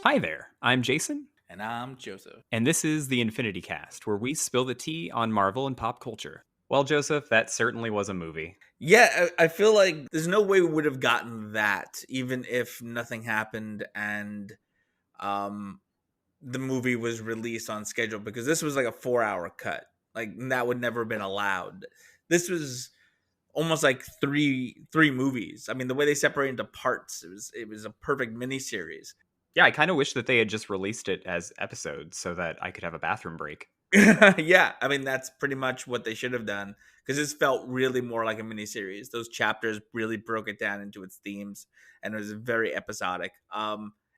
Hi there, I'm Jason, And I'm Joseph. and this is the Infinity Cast, where we spill the tea on Marvel and pop culture. Well, Joseph, that certainly was a movie. Yeah, I feel like there's no way we would have gotten that even if nothing happened and um the movie was released on schedule, because this was like a 4-hour cut. Like that would never have been allowed. This was almost like three movies. I mean, the way they separated into parts, it was a perfect miniseries. Yeah, I kind of wish that they had just released it as episodes so that I could have a bathroom break. Yeah, I mean that's pretty much what they should have done, because this felt really more like a miniseries. Those chapters really broke it down into its themes, and it was very episodic.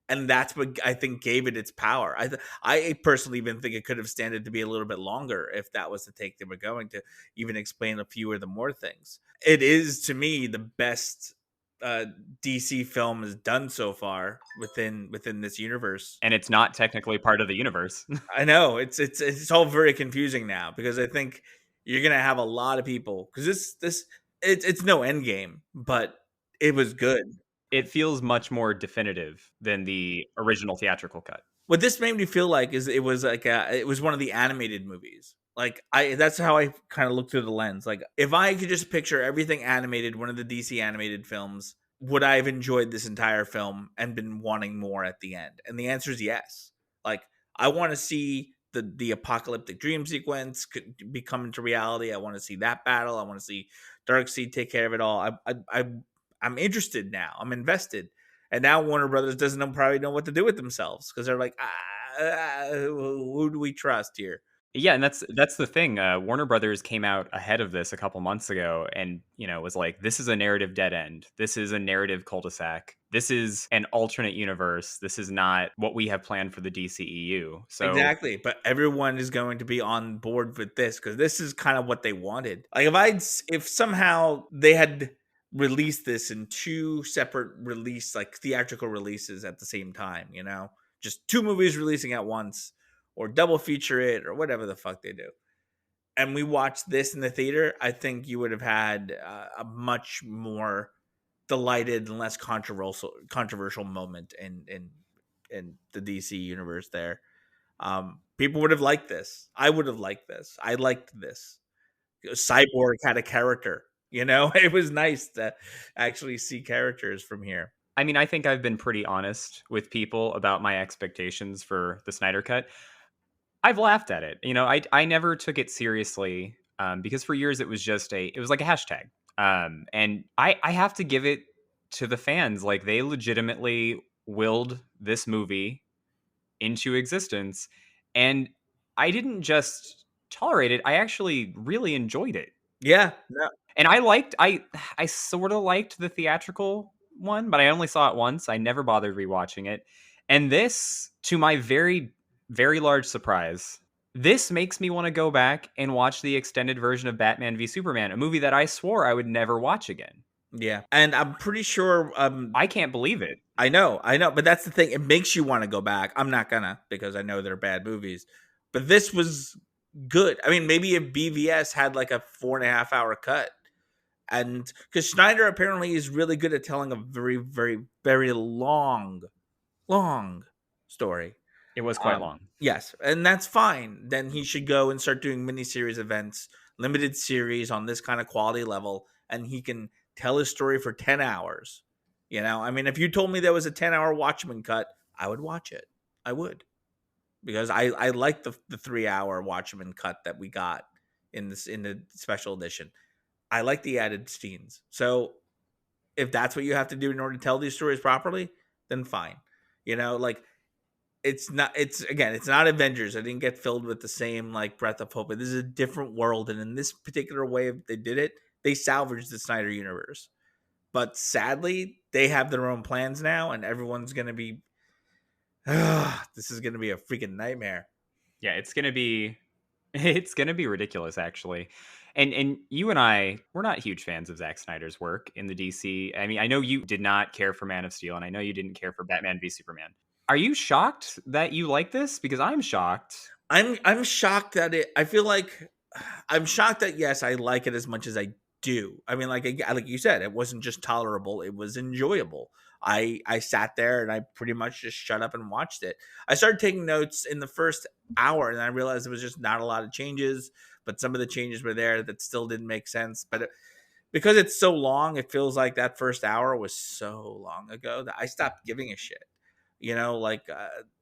And that's what I think gave it its power. I personally even think it could have standed to be a little bit longer if that was the take they were going to, even explain a few or the more things. It is to me the best uh, DC film has done so far within this universe. And it's not technically part of the universe. I know it's all very confusing now, because I think you're gonna have a lot of people, because it's no end game, but it was good. It feels much more definitive than the original theatrical cut. What this made me feel like is it was one of the animated movies. Like I that's how I kind of look through the lens. Like if I could just picture everything animated, one of the DC animated films, would I have enjoyed this entire film and been wanting more at the end? And the answer is yes. Like I want to see the apocalyptic dream sequence be come into reality. I want to see that battle. I want to see Darkseid take care of it all. I'm interested now. I'm invested. And now Warner Brothers doesn't probably know what to do with themselves, because they're like, who do we trust here? Yeah, and that's the thing. Warner Brothers came out ahead of this a couple months ago, and was like, "This is a narrative dead end. This is a narrative cul-de-sac. This is an alternate universe. This is not what we have planned for the DCEU." So Exactly, but everyone is going to be on board with this, because this is kind of what they wanted. Like if somehow they had released this in two separate like theatrical releases at the same time, just two movies releasing at once, or double feature it, or whatever the fuck they do, and we watched this in the theater, I think you would have had a much more delighted and less controversial moment in the DC universe. There, people would have liked this. I would have liked this. I liked this. Cyborg had a character. It was nice to actually see characters from here. I mean, I think I've been pretty honest with people about my expectations for the Snyder Cut. I've laughed at it. I never took it seriously, because for years it was like a hashtag. And I have to give it to the fans. Like, they legitimately willed this movie into existence, and I didn't just tolerate it. I actually really enjoyed it. Yeah, no, And I sort of liked the theatrical one, but I only saw it once. I never bothered rewatching it. And this, to my very, very large surprise, this makes me want to go back and watch the extended version of Batman v Superman, a movie that I swore I would never watch again. yeah, and I'm pretty sure. I can't believe it. I know, but that's the thing. It makes you want to go back. I'm not gonna, because I know they're bad movies, but this was good. I mean, maybe if BVS had like a 4.5 hour cut, and because Schneider apparently is really good at telling a very, very, very long story. It was quite long. Yes, and that's fine. Then he should go and start doing miniseries events, limited series on this kind of quality level, and he can tell his story for 10 hours. I mean, if you told me there was a 10-hour Watchmen cut, I would watch it. I would, because I like the 3 hour Watchmen cut that we got in the special edition. I like the added scenes. So if that's what you have to do in order to tell these stories properly, then fine. Like it's not Avengers. I didn't get filled with the same like breath of hope. But this is a different world, and in this particular way they did it, they salvaged the Snyder universe. But sadly, they have their own plans now, and everyone's gonna be. This is gonna be a freaking nightmare. Yeah, it's gonna be ridiculous, actually. And you and we're not huge fans of Zack Snyder's work in the DC. I mean, I know you did not care for Man of Steel, and I know you didn't care for Batman v Superman. Are you shocked that you like this? Because I'm shocked. I'm shocked that it. I feel like I'm shocked that yes, I like it as much as I do. I mean, like you said, it wasn't just tolerable; it was enjoyable. I sat there and I pretty much just shut up and watched it. I started taking notes in the first hour, and I realized there was just not a lot of changes, but some of the changes were there that still didn't make sense. But because it's so long, it feels like that first hour was so long ago that I stopped giving a shit. Like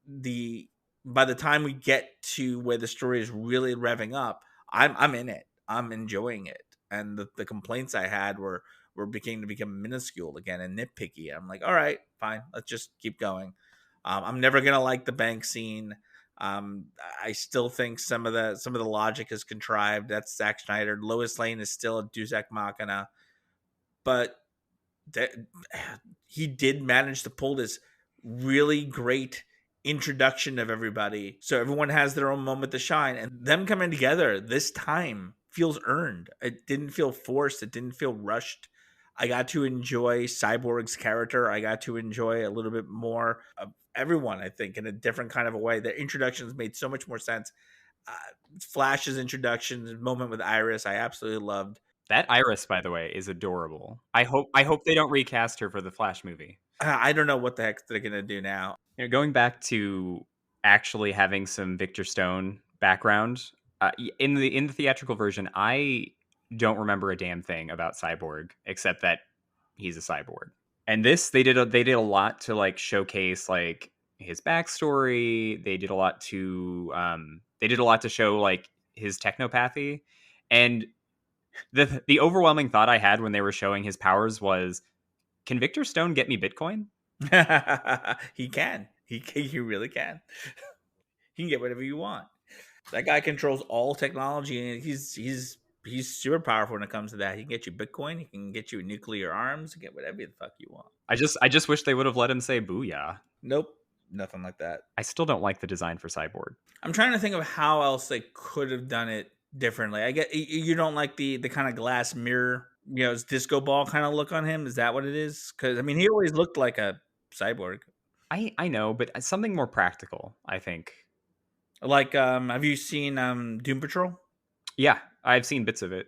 the by the time we get to where the story is really revving up, I'm in it. I'm enjoying it, and the complaints I had were beginning to become minuscule again and nitpicky. I'm like, all right, fine, let's just keep going. I'm never gonna like the bank scene. Um, I still think some of the logic is contrived. That's Zack Snyder. Lois Lane is still a Deus Ex Machina, but that he did manage to pull this really great introduction of everybody, so everyone has their own moment to shine, and them coming together this time feels earned. It didn't feel forced, it didn't feel rushed. I got to enjoy Cyborg's character. I got to enjoy a little bit more of everyone, I think, in a different kind of a way. The introductions made so much more sense. uh, Flash's introduction moment with Iris, I absolutely loved. That Iris, by the way, is adorable. I hope they don't recast her for the Flash movie. I don't know what the heck they're gonna do now. Going back to actually having some Victor Stone background, in the theatrical version, I don't remember a damn thing about Cyborg except that he's a cyborg. And this, they did a lot to like showcase like his backstory. They did a lot to show like his technopathy. And the overwhelming thought I had when they were showing his powers was, can Victor Stone get me Bitcoin? He can. He really can. He can get whatever you want. That guy controls all technology, and he's super powerful when it comes to that. He can get you Bitcoin. He can get you nuclear arms. He can get whatever the fuck you want. I just wish they would have let him say booyah. Nope, nothing like that. I still don't like the design for Cyborg. I'm trying to think of how else they could have done it differently. I get you don't like the kind of glass mirror, it's disco ball kind of look on him. Is that what it is? Because I mean, he always looked like a cyborg. I know, but something more practical, I think. Like, have you seen Doom Patrol? Yeah, I've seen bits of it.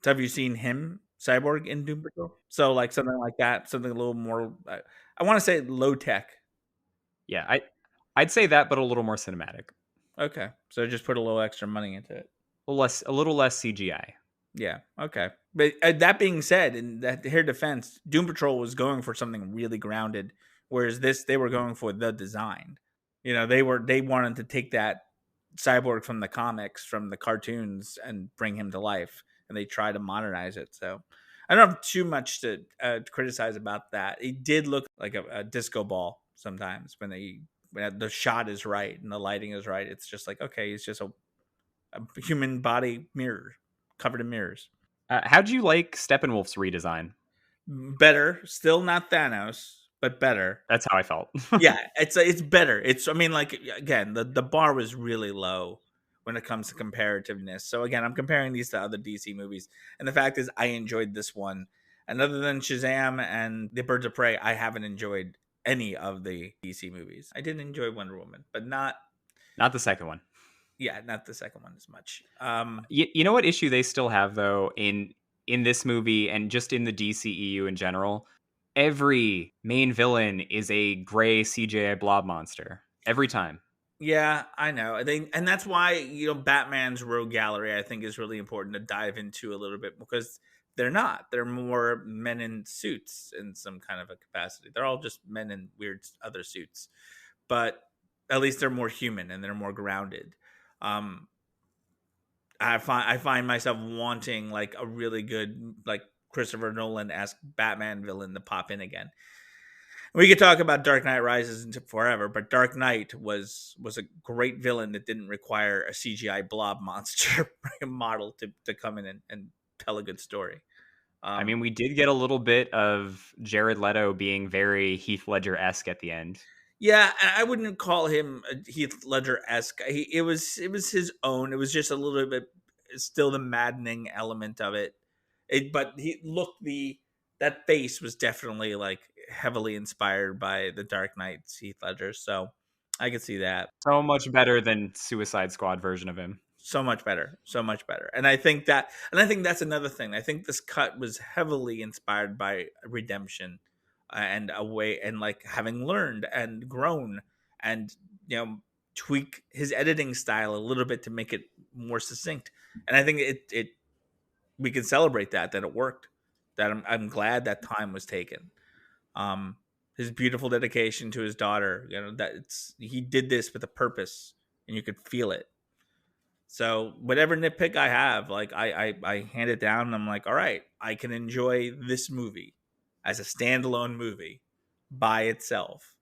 So have you seen him, Cyborg, in Doom Patrol? So like something like that, something a little more. I want to say low tech. Yeah, I'd say that, but a little more cinematic, Okay, so just put a little extra money into it. a little less CGI. Yeah. Okay. But that being said, in that their defense, Doom Patrol was going for something really grounded, whereas this they were going for the design. They wanted to take that cyborg from the comics, from the cartoons, and bring him to life, and they try to modernize it. So I don't have too much to criticize about that. It did look like a disco ball sometimes when the shot is right and the lighting is right. It's just like, okay, it's just a human body mirror covered in mirrors. How'd you like Steppenwolf's redesign? Better, still not Thanos, but better. That's how I felt. Yeah, it's better. I mean, like, again, the bar was really low when it comes to comparativeness. So again, I'm comparing these to other DC movies, and the fact is, I enjoyed this one. And other than Shazam and the Birds of Prey, I haven't enjoyed any of the DC movies. I didn't enjoy Wonder Woman, but Not the second one. not the second one as much. You know what issue they still have though in this movie and just in the DCEU in general? Every main villain is a gray CGI blob monster every time. Yeah, I know. And that's why, Batman's rogue gallery, I think, is really important to dive into a little bit, because they're not. They're more men in suits in some kind of a capacity. They're all just men in weird other suits, but at least they're more human and they're more grounded. Um, I find myself wanting like a really good, like, Christopher Nolan-esque Batman villain to pop in again. We could talk about Dark Knight Rises into forever, but Dark Knight was a great villain that didn't require a CGI blob monster model to come in and tell a good story. I mean, we did get a little bit of Jared Leto being very Heath Ledger-esque at the end. Yeah, and I wouldn't call him a Heath Ledger-esque. It was his own. It was just a little bit still the maddening element of it. But that face was definitely like heavily inspired by the Dark Knight's Heath Ledger. So I could see that. So much better than Suicide Squad version of him. So much better, so much better. And I think that's another thing. I think this cut was heavily inspired by redemption, and a way, and like having learned and grown, and you know tweak his editing style a little bit to make it more succinct. And I think it we can celebrate that it worked. That I'm glad that time was taken. um his beautiful dedication to his daughter, that he did this with a purpose, and you could feel it. So whatever nitpick I have, like I hand it down, and I'm like, all right, I can enjoy this movie as a standalone movie by itself.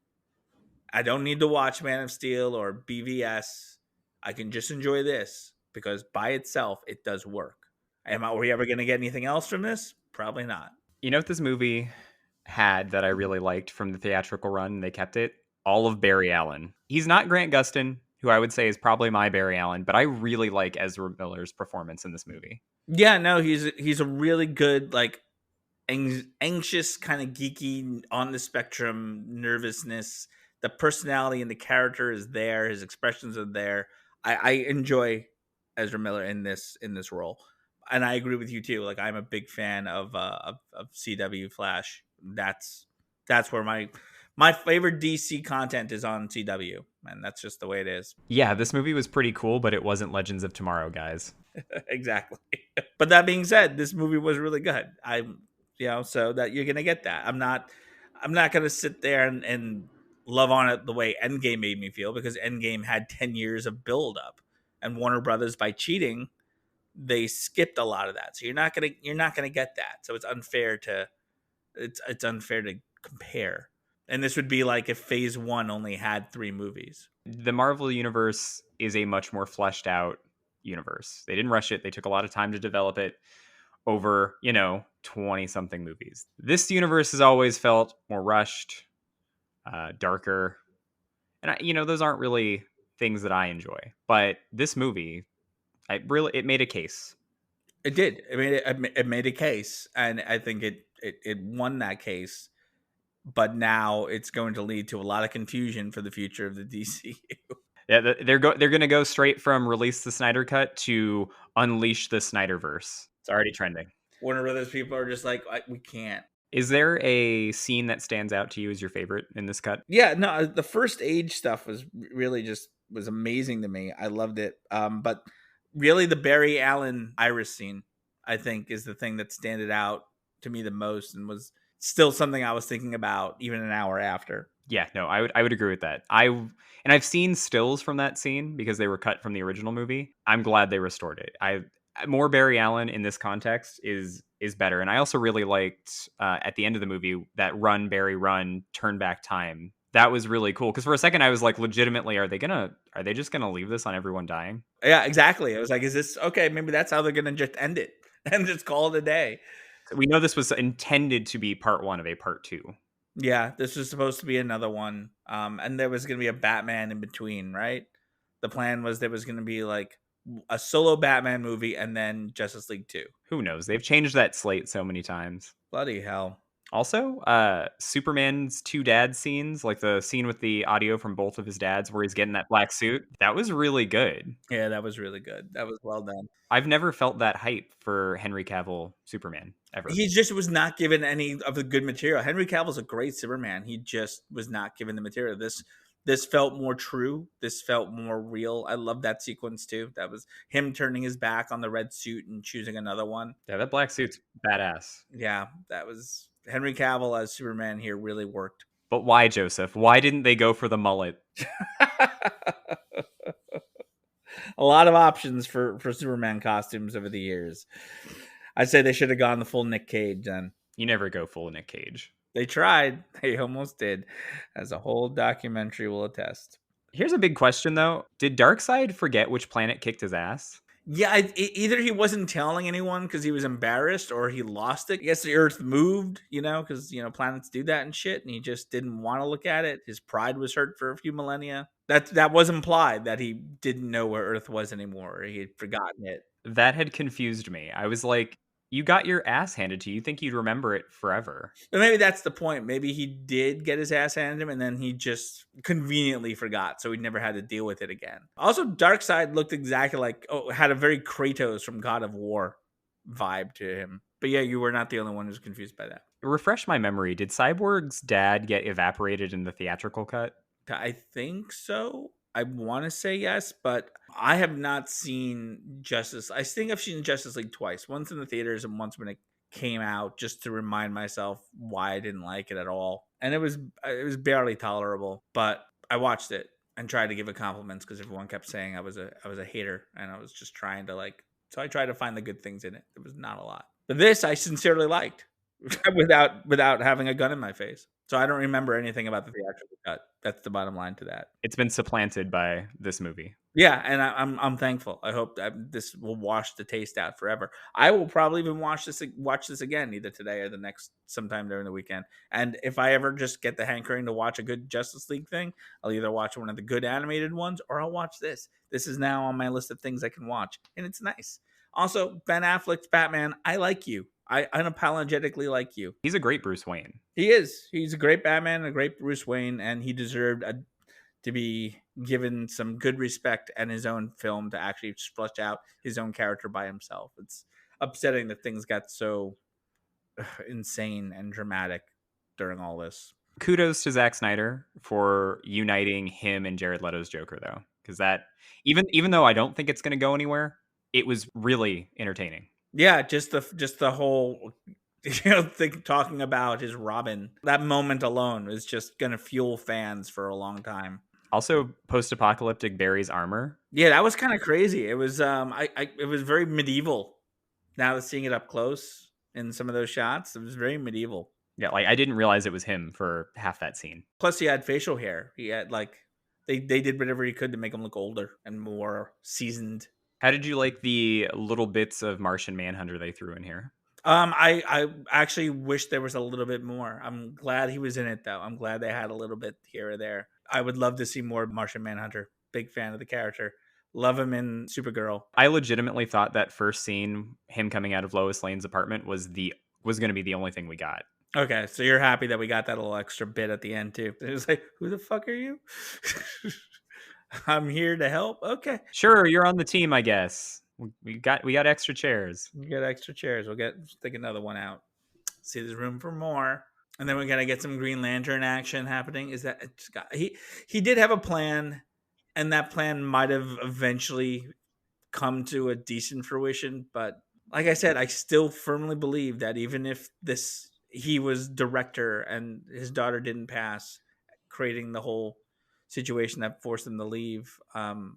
I don't need to watch Man of Steel or BVS. I can just enjoy this because by itself it does work. Are we ever going to get anything else from this? Probably not. You know what this movie had that I really liked from the theatrical run? They kept it all of Barry Allen. He's not Grant Gustin, who I would say is probably my Barry Allen, but I really like Ezra Miller's performance in this movie. Yeah, no, he's a really good, like, anxious, kind of geeky, on the spectrum nervousness. The personality and the character is there. His expressions are there. I enjoy Ezra Miller in this role, and I agree with you too. Like, I'm a big fan of CW Flash. That's where my favorite DC content is on CW, and that's just the way it is. Yeah, this movie was pretty cool, but it wasn't Legends of Tomorrow, guys. Exactly. But that being said, this movie was really good. So that you're gonna get that. I'm not gonna sit there and love on it the way Endgame made me feel, because Endgame had 10 years of build up, and Warner Brothers, by cheating, they skipped a lot of that. So you're not gonna get that. So it's unfair to compare. And this would be like if Phase One only had 3 movies. The Marvel universe is a much more fleshed out universe. They didn't rush it. They took a lot of time to develop it over, 20 something movies. This universe has always felt more rushed, darker. And those aren't really things that I enjoy. But this movie, it made a case. It did. It made a case, and I think it won that case. But now it's going to lead to a lot of confusion for the future of the DCU. Yeah, they're going to go straight from release the Snyder cut to unleash the Snyderverse. It's already trending. Warner Brothers people are just like, we can't. Is there a scene that stands out to you as your favorite in this cut? Yeah, no, the first age stuff was amazing to me. I loved it. But really, the Barry Allen Iris scene, I think, is the thing that standed out to me the most, and was still something I was thinking about even an hour after. Yeah, no, I would agree with that. I've seen stills from that scene because they were cut from the original movie. I'm glad they restored it. More Barry Allen in this context is better. And I also really liked at the end of the movie that run Barry run turn back time. That was really cool, because for a second I was like, legitimately, are they just gonna leave this on everyone dying? Yeah, exactly. I was like, is this okay? Maybe that's how they're gonna just end it and just call it a day. We know this was intended to be part 1 of a part 2. Yeah, this was supposed to be another one. And there was going to be a Batman in between, right? The plan was there was going to be like a solo Batman movie and then Justice League 2. Who knows? They've changed that slate so many times. Bloody hell. Also, Superman's 2 dad scenes, like the scene with the audio from both of his dads where he's getting that black suit, that was really good. Yeah, that was really good. That was well done. I've never felt that hype for Henry Cavill Superman ever. He just was not given any of the good material. Henry Cavill's a great Superman. He just was not given the material. This felt more true. This felt more real. I love that sequence too. That was him turning his back on the red suit and choosing another one. Yeah, that black suit's badass. Yeah, that was Henry Cavill as Superman here really worked. But why, Joseph? Why didn't they go for the mullet? A lot of options for Superman costumes over the years. I'd say they should have gone the full Nick Cage then. You never go full Nick Cage. They tried. They almost did, as a whole documentary will attest. Here's a big question, though. Did Darkseid forget which planet kicked his ass? Yeah, either he wasn't telling anyone because he was embarrassed, or he lost it. I guess the Earth moved, because planets do that and shit, and he just didn't want to look at it. His pride was hurt for a few millennia. That was implied, that he didn't know where Earth was anymore, or he had forgotten it. That had confused me. I was like, You got your ass handed to you. You think you'd remember it forever. But maybe that's the point. Maybe he did get his ass handed him and then he just conveniently forgot, so he never had to deal with it again. Also, Darkseid looked exactly like, had a very Kratos from God of War vibe to him. But yeah, you were not the only one who's confused by that. Refresh my memory. Did Cyborg's dad get evaporated in the theatrical cut? I think so. I want to say yes, but I have not seen Justice. I think I've seen Justice League twice. Once in the theaters and once when it came out, just to remind myself why I didn't like it at all. And it was barely tolerable, but I watched it and tried to give it compliments because everyone kept saying I was a hater, and I was just trying to like. So I tried to find the good things in it. It was not a lot, but this I sincerely liked. without having a gun in my face. So I don't remember anything about the theatrical cut. That's the bottom line to that. It's been supplanted by this movie. Yeah, and I'm thankful. I hope that this will wash the taste out forever. I will probably even watch this again either today or the next sometime during the weekend. And if I ever just get the hankering to watch a good Justice League thing, I'll either watch one of the good animated ones or I'll watch this. This is now on my list of things I can watch, and it's nice. Also, Ben Affleck's Batman. I like you. I unapologetically like you. He's a great Bruce Wayne. He is. He's a great Batman, a great Bruce Wayne, and he deserved to be given some good respect and his own film to actually flesh out his own character by himself. It's upsetting that things got so insane and dramatic during all this. Kudos to Zack Snyder for uniting him and Jared Leto's Joker, though, because that even though I don't think it's going to go anywhere, it was really entertaining. Yeah, just the whole talking about his Robin, that moment alone is just gonna fuel fans for a long time. Also, post-apocalyptic Barry's armor. Yeah, that was kind of crazy. It was it was very medieval. Now that seeing it up close in some of those shots, it was very medieval. Yeah, like I didn't realize it was him for half that scene. Plus, he had facial hair. He had like they did whatever he could to make him look older and more seasoned. How did you like the little bits of Martian Manhunter they threw in here? I actually wish there was a little bit more. I'm glad he was in it though. I'm glad they had a little bit here or there. I would love to see more Martian Manhunter. Big fan of the character. Love him in Supergirl. I legitimately thought that first scene, him coming out of Lois Lane's apartment, was going to be the only thing we got. Okay, so you're happy that we got that little extra bit at the end too. It was like, who the fuck are you? I'm here to help. Okay, sure, you're on the team, I guess. We got extra chairs. We got extra chairs. We'll take another one out. See, there's room for more. And then we gotta get some Green Lantern action happening. Is that he did have a plan, and that plan might have eventually come to a decent fruition. But like I said, I still firmly believe that even if he was director and his daughter didn't pass, creating the whole situation that forced him to leave, and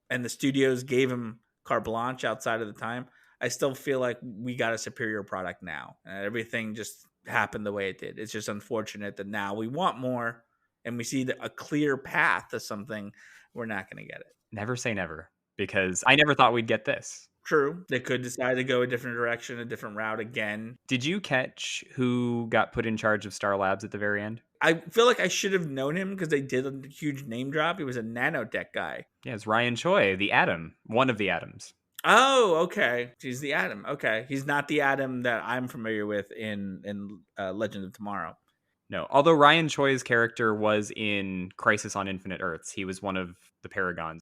the studios gave him carte blanche outside of the time, I still feel like we got a superior product now. Everything just happened the way it did. It's just unfortunate that now we want more and we see a clear path to something. We're not going to get it. Never say never, because I never thought we'd get this. True. They could decide to go a different direction, a different route again. Did you catch who got put in charge of Star Labs at the very end? I feel like I should have known him because they did a huge name drop. He was a nanotech guy. Yeah, it's Ryan Choi, the Atom, one of the Atoms. Oh, okay. He's the Atom. Okay. He's not the Atom that I'm familiar with in Legend of Tomorrow. No, although Ryan Choi's character was in Crisis on Infinite Earths. He was one of the Paragons.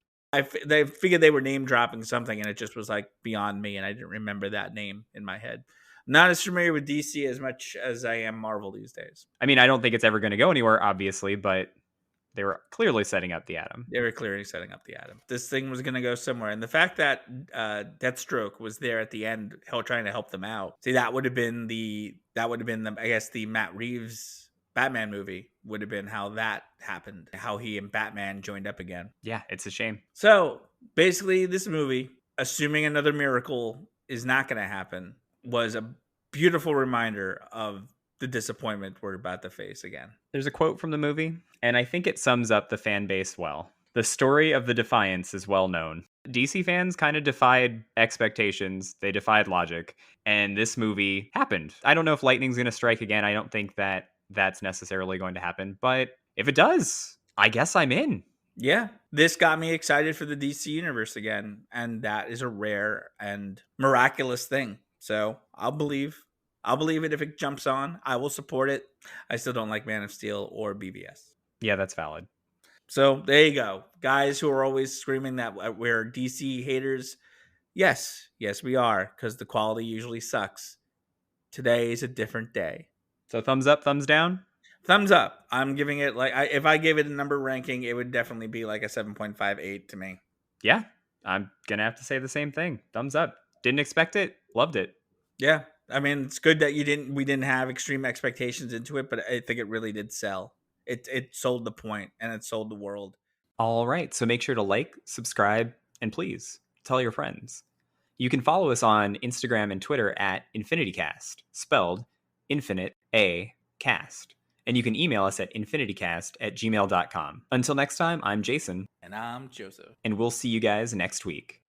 They figured they were name dropping something, and it just was like beyond me, and I didn't remember that name in my head. Not as familiar with DC as much as I am Marvel these days. I mean, I don't think it's ever going to go anywhere, obviously, but they were clearly setting up the Atom. They were clearly setting up the Atom. This thing was going to go somewhere. And the fact that Deathstroke was there at the end, trying to help them out. See, that would have been I guess the Matt Reeves Batman movie would have been how that happened, how he and Batman joined up again. Yeah, it's a shame. So basically this movie, assuming another miracle is not going to happen, was a beautiful reminder of the disappointment we're about to face again. There's a quote from the movie, and I think it sums up the fan base well. The story of the Defiance is well known. DC fans kind of defied expectations. They defied logic. And this movie happened. I don't know if lightning's going to strike again. I don't think that that's necessarily going to happen. But if it does, I guess I'm in. Yeah, this got me excited for the DC universe again. And that is a rare and miraculous thing. So I'll believe it if it jumps on. I will support it. I still don't like Man of Steel or BVS. Yeah, that's valid. So there you go. Guys who are always screaming that we're DC haters. Yes, we are, because the quality usually sucks. Today is a different day. So thumbs up, thumbs down? Thumbs up. I'm giving it if I gave it a number ranking, it would definitely be like a 7.58 to me. Yeah, I'm going to have to say the same thing. Thumbs up. Didn't expect it. Loved it. Yeah. I mean, it's good that we didn't have extreme expectations into it, but I think it really did sell. It sold the point and it sold the world. All right. So make sure to like, subscribe, and please tell your friends. You can follow us on Instagram and Twitter at InfinityCast, spelled Infinite A Cast. And you can email us at infinitycast@gmail.com. Until next time, I'm Jason. And I'm Joseph. And we'll see you guys next week.